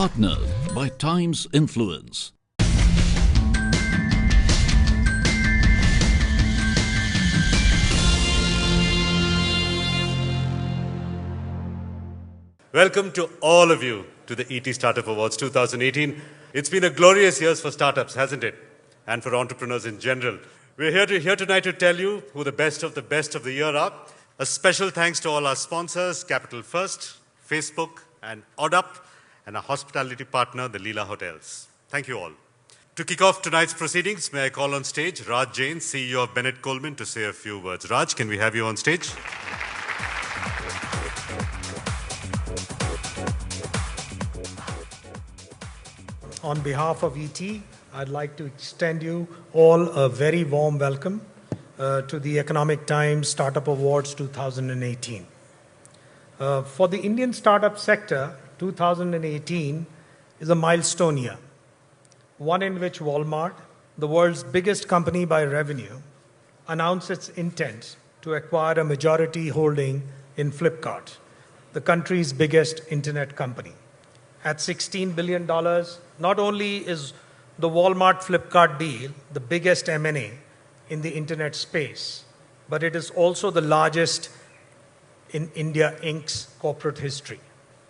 Partnered by Times Influence. Welcome to all of you to the ET Startup Awards 2018. It's been a glorious year for startups, hasn't it? And for entrepreneurs in general. We're here tonight to tell you who the best of the year are. A special thanks to all our sponsors, Capital First, Facebook, and Oddup, and our hospitality partner, the Leela Hotels. Thank you all. To kick off tonight's proceedings, may I call on stage Raj Jain, CEO of Bennett Coleman, to say a few words. Raj, can we have you on stage? On behalf of ET, I'd like to extend you all a very warm welcome to the Economic Times Startup Awards 2018. For the Indian startup sector, 2018 is a milestone year, one in which Walmart, the world's biggest company by revenue, announced its intent to acquire a majority holding in Flipkart, the country's biggest internet company. At $16 billion, not only is the Walmart-Flipkart deal the biggest M&A in the internet space, but it is also the largest in India Inc.'s corporate history.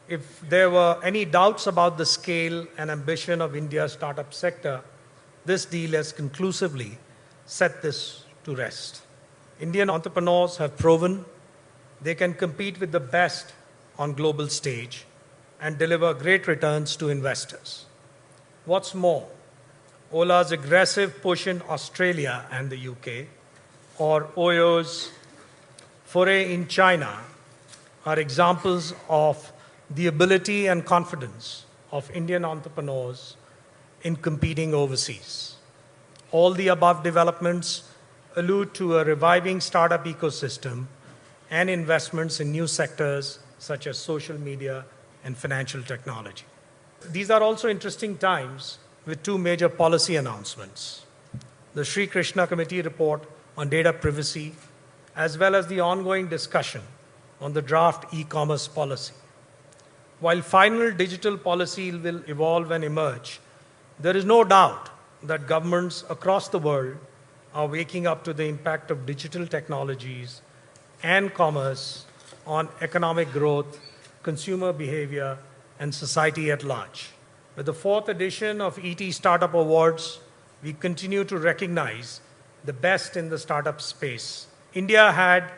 If there were any doubts about the scale and ambition of India's startup sector, this deal has conclusively set this to rest. Indian entrepreneurs have proven they can compete with the best on global stage and deliver great returns to investors. What's more, Ola's aggressive push in Australia and the UK, or Oyo's foray in China, are examples of the ability and confidence of Indian entrepreneurs in competing overseas. All the above developments allude to a reviving startup ecosystem and investments in new sectors such as social media and financial technology. These are also interesting times with two major policy announcements: the Sri Krishna Committee report on data privacy, as well as the ongoing discussion on the draft e-commerce policy. While final digital policy will evolve and emerge, there is no doubt that governments across the world are waking up to the impact of digital technologies and commerce on economic growth, consumer behavior, and society at large. With the fourth edition of ET Startup Awards, we continue to recognize the best in the startup space. India had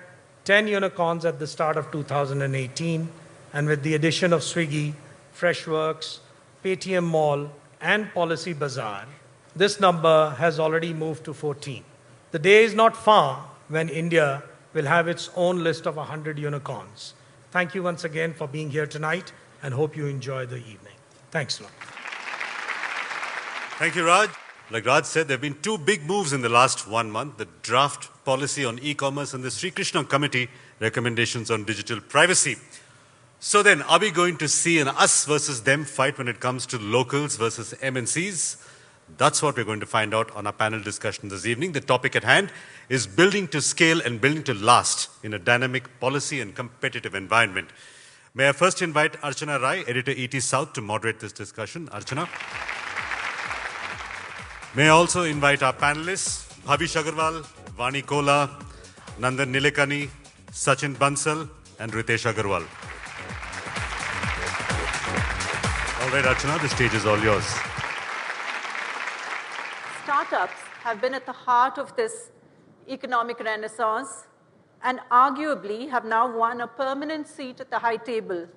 10 unicorns at the start of 2018, and with the addition of Swiggy, Freshworks, Paytm Mall, and Policy Bazaar, this number has already moved to 14. The day is not far when India will have its own list of 100 unicorns. Thank you once again for being here tonight, and hope you enjoy the evening. Thanks a lot. Thank you, Raj. Like Raj said, there have been two big moves in the last 1 month: the draft policy on e-commerce and the Sri Krishna Committee recommendations on digital privacy. So then, are we going to see an us versus them fight when it comes to locals versus MNCs? That's what we're going to find out on our panel discussion this evening. The topic at hand is building to scale and building to last in a dynamic policy and competitive environment. May I first invite Archana Rai, editor ET South, to moderate this discussion. Archana. May I also invite our panelists, Bhavish Agarwal, Vani Kola, Nandan Nilekani, Sachin Bansal, and Ritesh Agarwal. All right, Archana, the stage is all yours. Startups have been at the heart of this economic renaissance and arguably have now won a permanent seat at the high table.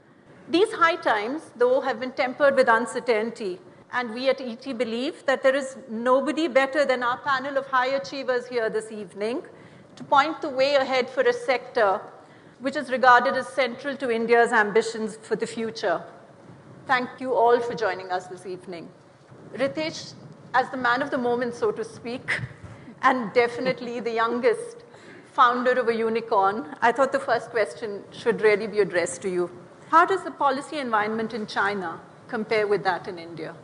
These high times, though, have been tempered with uncertainty, and we at ET believe that there is nobody better than our panel of high achievers here this evening to point the way ahead for a sector which is regarded as central to India's ambitions for the future. Thank you all for joining us this evening. Ritesh, as the man of the moment, so to speak, and definitely the youngest founder of a unicorn, I thought the first question should really be addressed to you. How does the policy environment in China compare with that in India?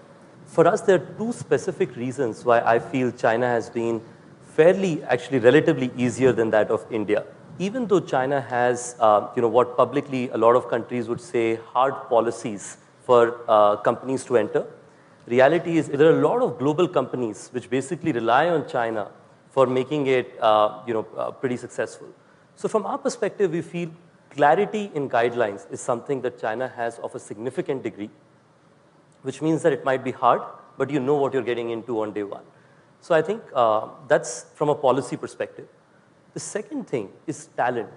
For us, there are two specific reasons why I feel China has been fairly, actually relatively easier than that of India. Even though China has, what publicly a lot of countries would say hard policies for companies to enter. Reality is there are a lot of global companies which basically rely on China for making it pretty successful. So from our perspective, we feel clarity in guidelines is something that China has of a significant degree, which means that it might be hard, but you know what you're getting into on day one. So I think that's from a policy perspective. The second thing is talent.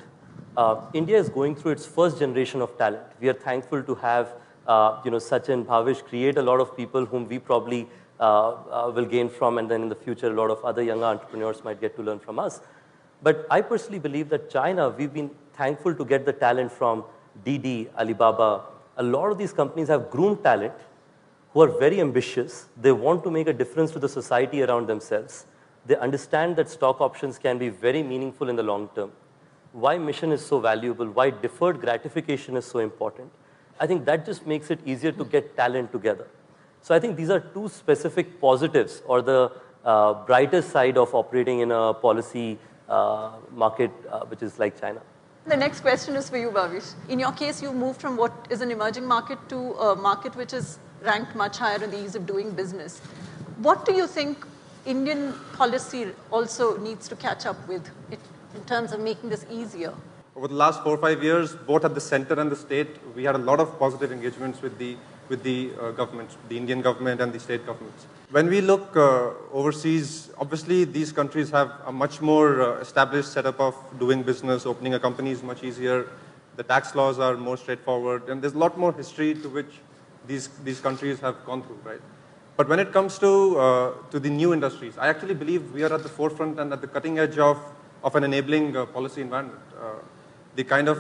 India is going through its first generation of talent. We are thankful to have Sachin, Bhavish create a lot of people whom we probably will gain from, and then in the future, a lot of other young entrepreneurs might get to learn from us. But I personally believe that China, we've been thankful to get the talent from Didi, Alibaba. A lot of these companies have groomed talent who are very ambitious. They want to make a difference to the society around themselves. They understand that stock options can be very meaningful in the long term. Why mission is so valuable, why deferred gratification is so important. I think that just makes it easier to get talent together. So I think these are two specific positives or the brighter side of operating in a policy market which is like China. The next question is for you, Bhavish. In your case, you moved from what is an emerging market to a market which is ranked much higher in the ease of doing business. What do you think Indian policy also needs to catch up with in terms of making this easier? Over the last 4 or 5 years, both at the center and the state, we had a lot of positive engagements with the governments, the Indian government and the state governments. When we look overseas, obviously these countries have a much more established setup of doing business. Opening a company is much easier. The tax laws are more straightforward, and there's a lot more history to which these countries have gone through, right? But when it comes to the new industries, I actually believe we are at the forefront and at the cutting edge of an enabling policy environment. The kind of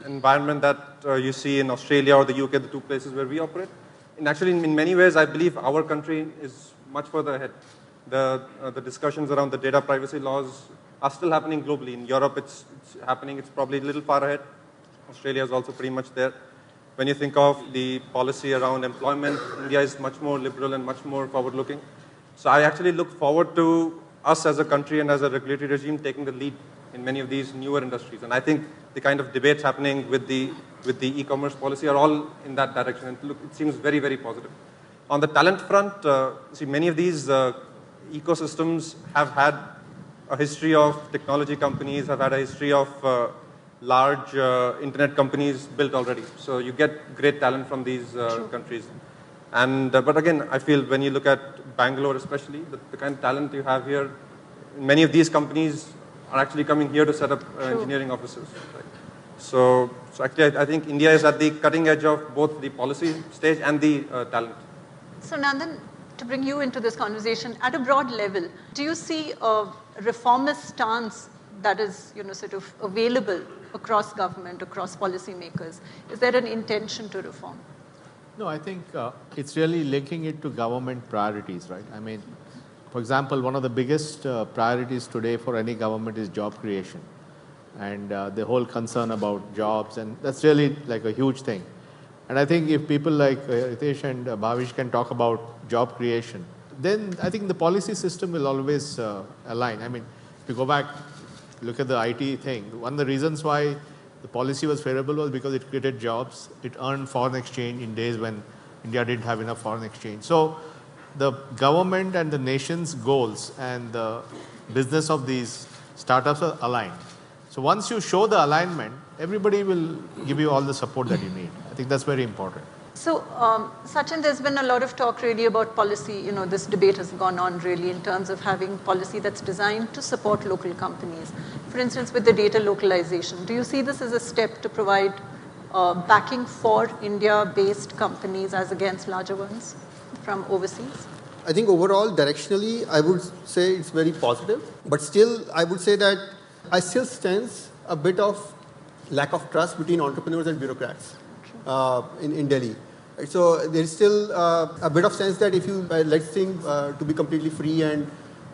environment that you see in Australia or the UK, the two places where we operate, in many ways, I believe our country is much further ahead. The discussions around the data privacy laws are still happening globally. In Europe, it's happening. It's probably a little far ahead. Australia is also pretty much there. When you think of the policy around employment, India is much more liberal and much more forward-looking. So I actually look forward to us as a country and as a regulatory regime taking the lead in many of these newer industries. And I think the kind of debates happening with the e-commerce policy are all in that direction. And look, it seems very, very positive. On the talent front, see, many of these ecosystems have had a history of technology companies, have had a history of large internet companies built already. So you get great talent from these countries. And but again, I feel when you look at Bangalore especially, the kind of talent you have here, many of these companies are actually coming here to set up engineering offices. Right? So actually, I think India is at the cutting edge of both the policy stage and the talent. So Nandan, to bring you into this conversation, at a broad level, do you see a reformist stance that is, sort of available across government, across policymakers? Is there an intention to reform? No, I think it's really linking it to government priorities, right? I mean, for example, one of the biggest priorities today for any government is job creation. And the whole concern about jobs, and that's really like a huge thing. And I think if people like Ritesh and Bhavish can talk about job creation, then I think the policy system will always align. I mean, if you go back, look at the IT thing, one of the reasons why the policy was favorable was because it created jobs, it earned foreign exchange in days when India didn't have enough foreign exchange. So the government and the nation's goals and the business of these startups are aligned. So once you show the alignment, everybody will give you all the support that you need. I think that's very important. So, Sachin, there's been a lot of talk really about policy. This debate has gone on really in terms of having policy that's designed to support local companies. For instance, with the data localization, do you see this as a step to provide backing for India-based companies as against larger ones from overseas? I think overall, directionally, I would say it's very positive. But still, I would say that I still sense a bit of lack of trust between entrepreneurs and bureaucrats in Delhi. So there is still a bit of sense that if you let things to be completely free and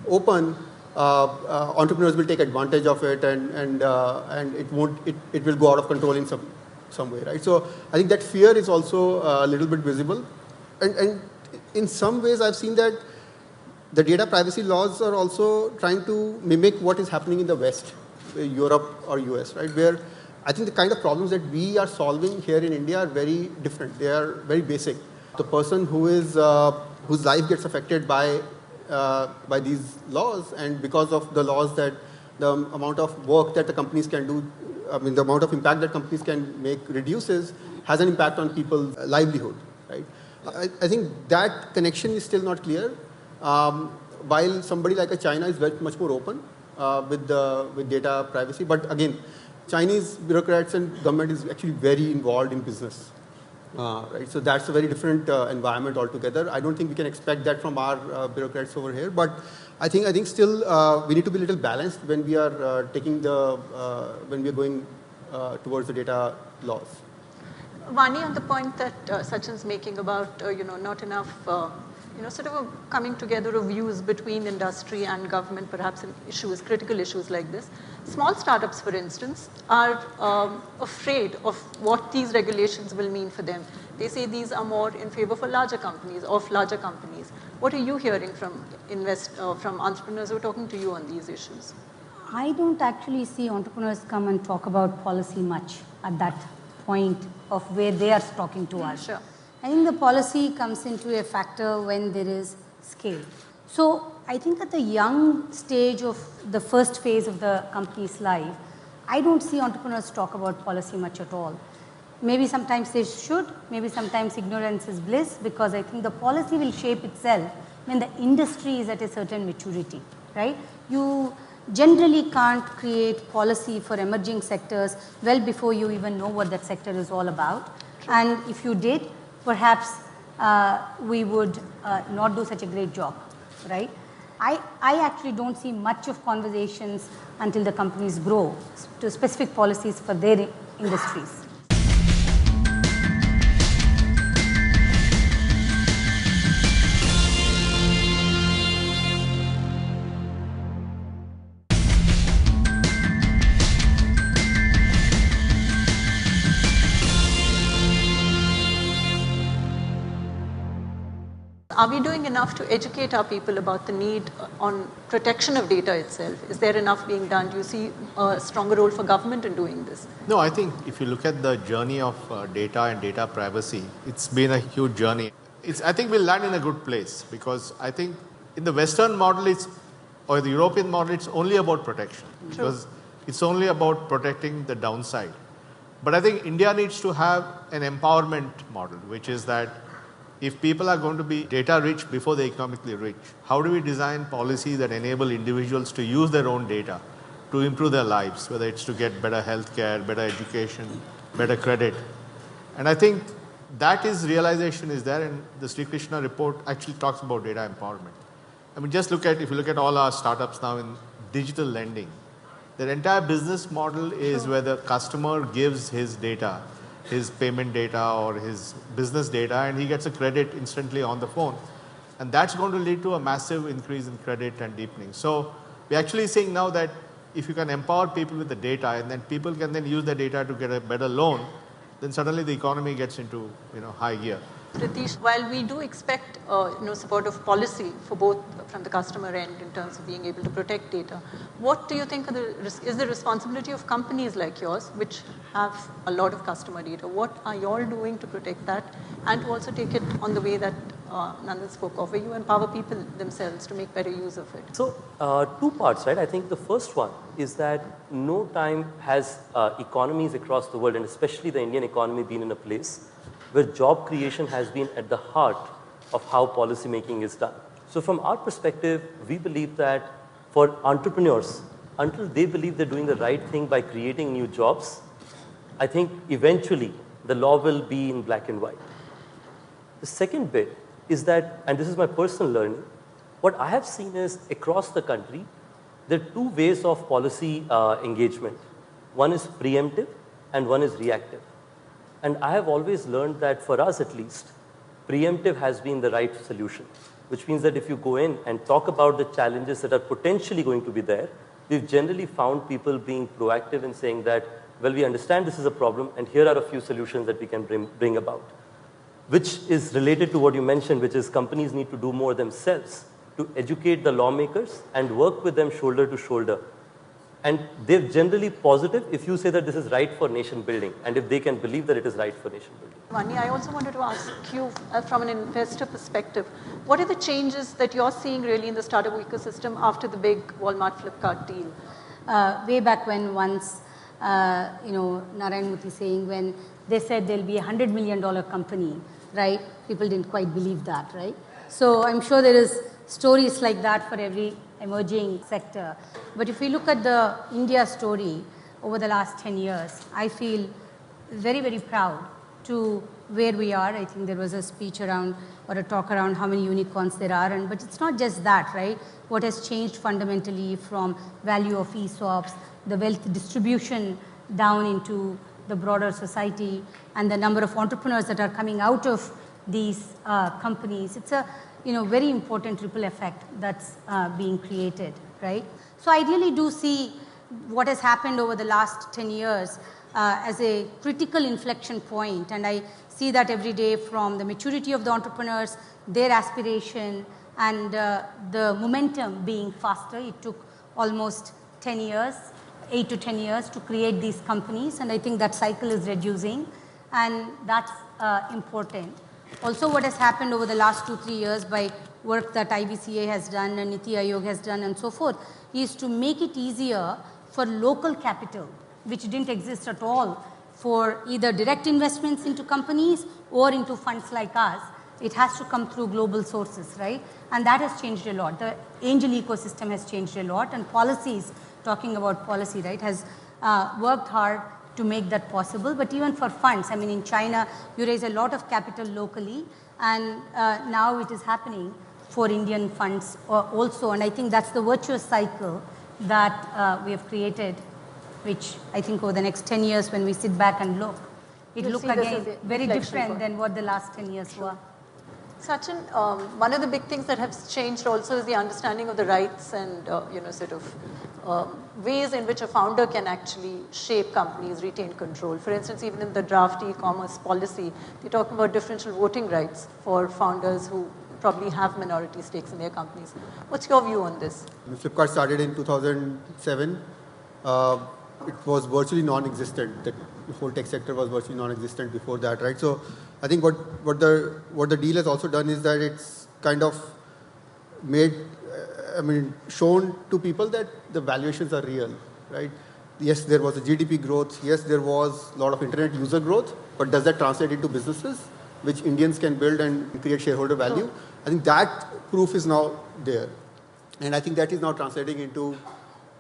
open, entrepreneurs will take advantage of it, and it will go out of control in some way, right? So I think that fear is also a little bit visible, and in some ways I've seen that the data privacy laws are also trying to mimic what is happening in the West, Europe or US, right? Where I think the kind of problems that we are solving here in India are very different. They are very basic. The person who is whose life gets affected by these laws, and because of the laws, that the amount of work that the companies can do, I mean, the amount of impact that companies can make reduces, has an impact on people's livelihood, right? I think that connection is still not clear. While somebody like a China is very much more open with data privacy, but again, Chinese bureaucrats and government is actually very involved in business, right? So that's a very different environment altogether. I don't think we can expect that from our bureaucrats over here, but I think still we need to be a little balanced when we are when we are going towards the data laws. Vani, on the point that Sachin's making about not enough sort of a coming together of views between industry and government, perhaps in issues, critical issues like this. Small startups, for instance, are afraid of what these regulations will mean for them. They say these are more in favor for larger companies, of larger companies. What are you hearing from entrepreneurs who are talking to you on these issues? I don't actually see entrepreneurs come and talk about policy much at that point of where they are talking to us. Sure. I think the policy comes into a factor when there is scale. So I think at the young stage of the first phase of the company's life, I don't see entrepreneurs talk about policy much at all. Maybe sometimes they should, maybe sometimes ignorance is bliss, because I think the policy will shape itself when the industry is at a certain maturity, right? You generally can't create policy for emerging sectors well before you even know what that sector is all about. True. And if you did, perhaps we would not do such a great job, right? I actually don't see much of conversations until the companies grow to specific policies for their industries. Are we doing enough to educate our people about the need on protection of data itself? Is there enough being done? Do you see a stronger role for government in doing this? No, I think if you look at the journey of data and data privacy, it's been a huge journey. I think we'll land in a good place, because I think in the Western model, or the European model, it's only about protection. True. Because it's only about protecting the downside. But I think India needs to have an empowerment model, which is that if people are going to be data rich before they're economically rich, how do we design policies that enable individuals to use their own data to improve their lives, whether it's to get better healthcare, better education, better credit? And I think that realization is there, and the Sri Krishna report actually talks about data empowerment. I mean, if you look at all our startups now in digital lending, their entire business model is where the customer gives his data, his payment data or his business data, and he gets a credit instantly on the phone. And that's going to lead to a massive increase in credit and deepening. So we're actually saying now that if you can empower people with the data, and then people can then use the data to get a better loan, then suddenly the economy gets into high gear. Pratish, while we do expect support of policy for both from the customer end in terms of being able to protect data, what do you think is the responsibility of companies like yours, which have a lot of customer data? What are you all doing to protect that, and to also take it on the way that Nandan spoke of, where you empower people themselves to make better use of it? So two parts, right? I think the first one is that no time has economies across the world, and especially the Indian economy, been in a place where job creation has been at the heart of how policy making is done. So from our perspective, we believe that for entrepreneurs, until they believe they're doing the right thing by creating new jobs, I think eventually the law will be in black and white. The second bit is that, and this is my personal learning, what I have seen is across the country, there are two ways of policy engagement. One is preemptive and one is reactive. And I have always learned that for us at least, preemptive has been the right solution, which means that if you go in and talk about the challenges that are potentially going to be there, we've generally found people being proactive in saying that, well, we understand this is a problem and here are a few solutions that we can bring about, which is related to what you mentioned, which is companies need to do more themselves to educate the lawmakers and work with them shoulder to shoulder And they're generally positive if you say that this is right for nation building and if they can believe that it is right for nation building. Mani, I also wanted to ask you from an investor perspective, what are the changes that you're seeing really in the startup ecosystem after the big Walmart Flipkart deal? Way back when once, Narayan Murthy saying when they said there'll be $100 million company, right? People didn't quite believe that, right? So I'm sure there is stories like that for every emerging sector. But if we look at the India story over the last 10 years, I feel very, very proud to where we are. I think there was a speech around or a talk around how many unicorns there are. But it's not just that, right? What has changed fundamentally from value of ESOPs, the wealth distribution down into the broader society, and the number of entrepreneurs that are coming out of these companies. It's a very important ripple effect that's being created, right? So I really do see what has happened over the last 10 years as a critical inflection point, and I see that every day from the maturity of the entrepreneurs, their aspiration, and the momentum being faster. It took almost 10 years, 8 to 10 years to create these companies, and I think that cycle is reducing, and that's important. Also, what has happened over the last 2-3 years by work that IBCA has done and Niti Aayog has done and so forth is to make it easier for local capital, which didn't exist at all, for either direct investments into companies or into funds like us. It has to come through global sources, right? And that has changed a lot. The angel ecosystem has changed a lot, and policies, talking about policy, right, has worked hard to make that possible. But even for funds, I mean, in China, you raise a lot of capital locally, and now it is happening for Indian funds also. And I think that's the virtuous cycle that we have created, which I think over the next 10 years, when we sit back and look, it will look again very different than what the last 10 years were. Sachin, one of the big things that has changed also is the understanding of the rights and ways in which a founder can actually shape companies, retain control. For instance, even in the draft e-commerce policy, they're talking about differential voting rights for founders who probably have minority stakes in their companies. What's your view on this? Flipkart started in 2007. It was virtually non-existent. The whole tech sector was virtually non-existent before that, right? So I think what the deal has also done is that it's kind of made, shown to people that the valuations are real, right? Yes, there was a GDP growth. Yes, there was a lot of internet user growth. But does that translate into businesses which Indians can build and create shareholder value? Sure. I think that proof is now there. And I think that is now translating into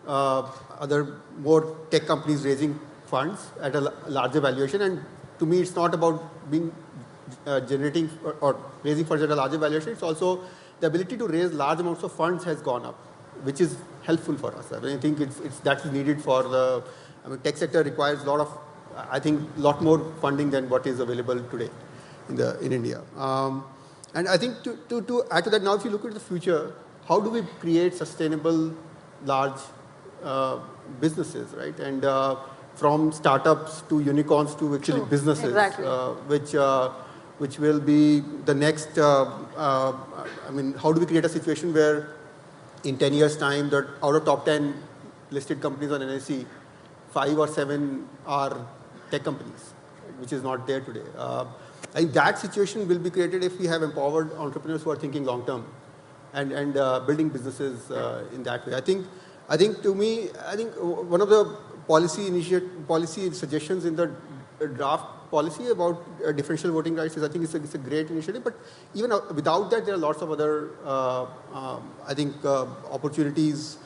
other more tech companies raising funds at a larger valuation. And to me, it's not about being generating or raising funds at a larger valuation. It's also the ability to raise large amounts of funds has gone up, which is helpful for us. I think that's needed for the tech sector requires a lot more funding than what is available today in India. And I think to add to that, now if you look at the future, how do we create sustainable large businesses, right? And from startups to unicorns to actually businesses, exactly. Which will be the next, how do we create a situation where in 10 years' time, out of top 10 listed companies on NSE, 5 or 7 are tech companies, which is not there today. I think that situation will be created if we have empowered entrepreneurs who are thinking long term and building businesses in that way. I think one of the policy suggestions in the draft policy about differential voting rights is, I think it's a great initiative. But even without that, there are lots of other, opportunities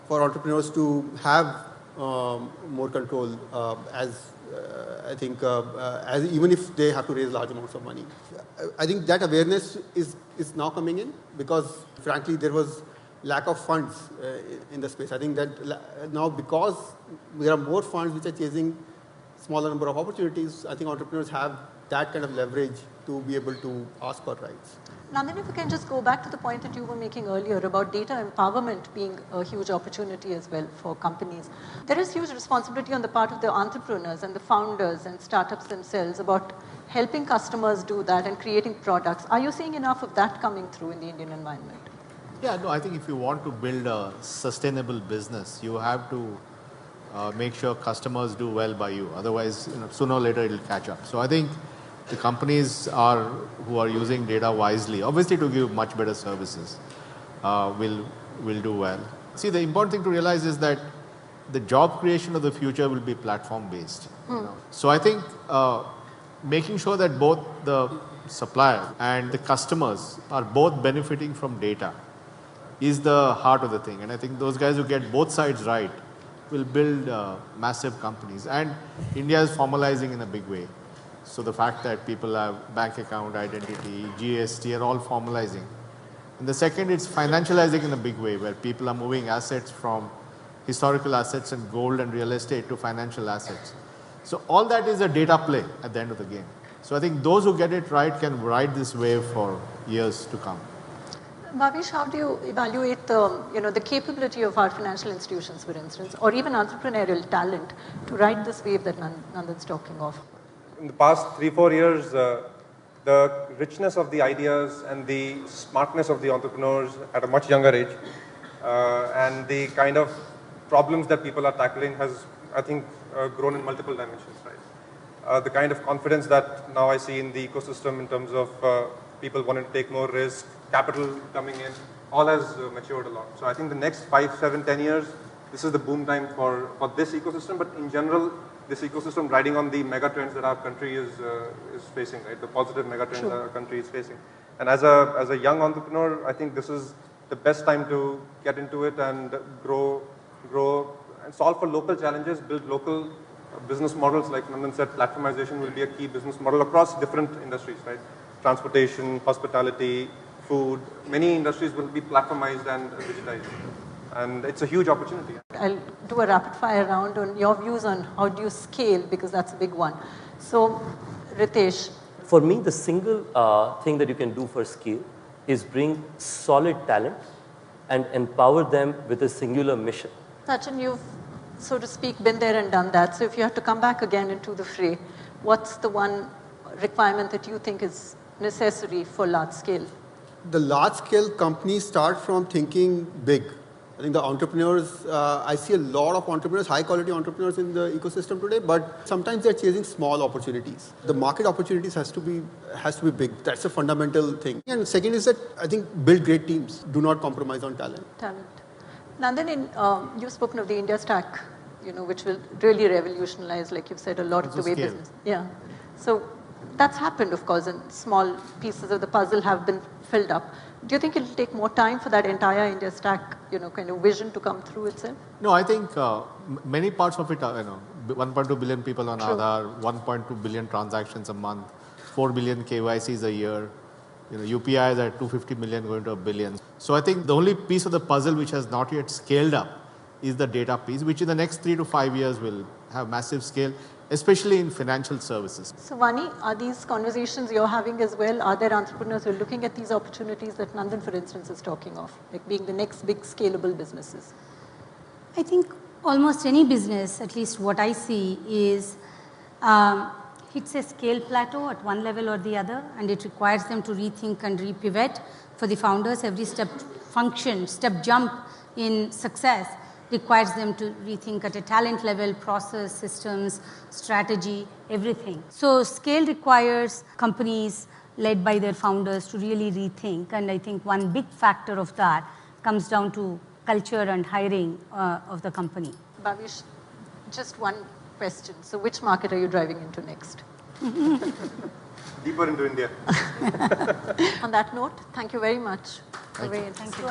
for entrepreneurs to have more control even if they have to raise large amounts of money. I think that awareness is now coming in because, frankly, there was lack of funds in the space. I think that now because there are more funds which are chasing smaller number of opportunities, I think entrepreneurs have that kind of leverage to be able to ask for rights. Nandan, if we can just go back to the point that you were making earlier about data empowerment being a huge opportunity as well for companies. There is huge responsibility on the part of the entrepreneurs and the founders and startups themselves about helping customers do that and creating products. Are you seeing enough of that coming through in the Indian environment? Yeah, no, I think if you want to build a sustainable business, you have to make sure customers do well by you. Otherwise, sooner or later it'll catch up. So I think the companies who are using data wisely, obviously to give much better services, will do well. See, the important thing to realize is that the job creation of the future will be platform based. So I think making sure that both the supplier and the customers are both benefiting from data is the heart of the thing. And I think those guys who get both sides right will build massive companies. And India is formalizing in a big way. So the fact that people have bank account, identity, GST are all formalizing. And the second, it's financializing in a big way, where people are moving assets from historical assets and gold and real estate to financial assets. So all that is a data play at the end of the game. So I think those who get it right can ride this wave for years to come. Bhavish, how do you evaluate the capability of our financial institutions, for instance, or even entrepreneurial talent to ride this wave that Nandan's talking of? In the past 3-4 years, the richness of the ideas and the smartness of the entrepreneurs at a much younger age, and the kind of problems that people are tackling has, I think, grown in multiple dimensions, right? The kind of confidence that now I see in the ecosystem in terms of people wanting to take more risk, capital coming in, all has matured a lot. So I think the next 5, 7, 10 years, this is the boom time for this ecosystem, but in general, this ecosystem riding on the mega trends that our country is facing, right? The positive mega trends that our country is facing. And as a young entrepreneur, I think this is the best time to get into it and grow and solve for local challenges, build local business models. Like Nandan said, platformization will be a key business model across different industries, right? Transportation, hospitality, food, many industries will be platformized and digitized. And it's a huge opportunity. I'll do a rapid fire round on your views on how do you scale, because that's a big one. So, Ritesh. For me, the single thing that you can do for scale is bring solid talent and empower them with a singular mission. Sachin, you've, so to speak, been there and done that. So if you have to come back again into the fray, what's the one requirement that you think is necessary for large scale? The large scale companies start from thinking big. I think the entrepreneurs, I see a lot of entrepreneurs, high quality entrepreneurs in the ecosystem today, but sometimes they're chasing small opportunities. The market opportunities has to be big. That's a fundamental thing. And second is that I think build great teams. Do not compromise on talent. Nandan, you've spoken of the India stack, which will really revolutionize, like you've said, a lot of the way business. Yeah. So that's happened, of course, and small pieces of the puzzle have been filled up. Do you think it'll take more time for that entire India stack, kind of vision to come through itself? No, I think many parts of it are, 1.2 billion people on Aadhaar, 1.2 billion transactions a month, 4 billion KYCs a year. UPI is at 250 million going to a billion. So I think the only piece of the puzzle which has not yet scaled up is the data piece, which in the next 3 to 5 years will have massive scale, especially in financial services. So Vani, are these conversations you're having as well? Are there entrepreneurs who are looking at these opportunities that Nandan, for instance, is talking of, like being the next big scalable businesses? I think almost any business, at least what I see, is hits a scale plateau at one level or the other, and it requires them to rethink and repivot. For the founders, every step jump in success requires them to rethink at a talent level, process, systems, strategy, everything. So scale requires companies led by their founders to really rethink, and I think one big factor of that comes down to culture and hiring of the company. Bhavish, just one question. So which market are you driving into next? Deeper into India. On that note, thank you very much. Thank you. Thank you.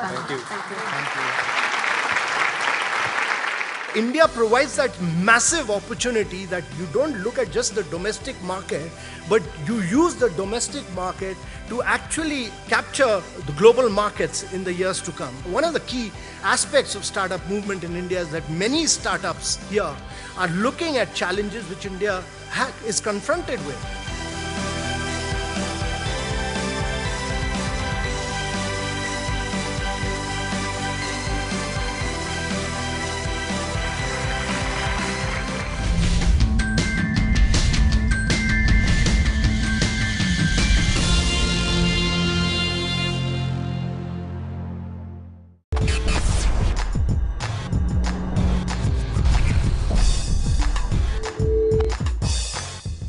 India provides that massive opportunity that you don't look at just the domestic market, but you use the domestic market to actually capture the global markets in the years to come. One of the key aspects of startup movement in India is that many startups here are looking at challenges which India is confronted with.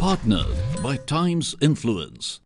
Partnered by Times Influence.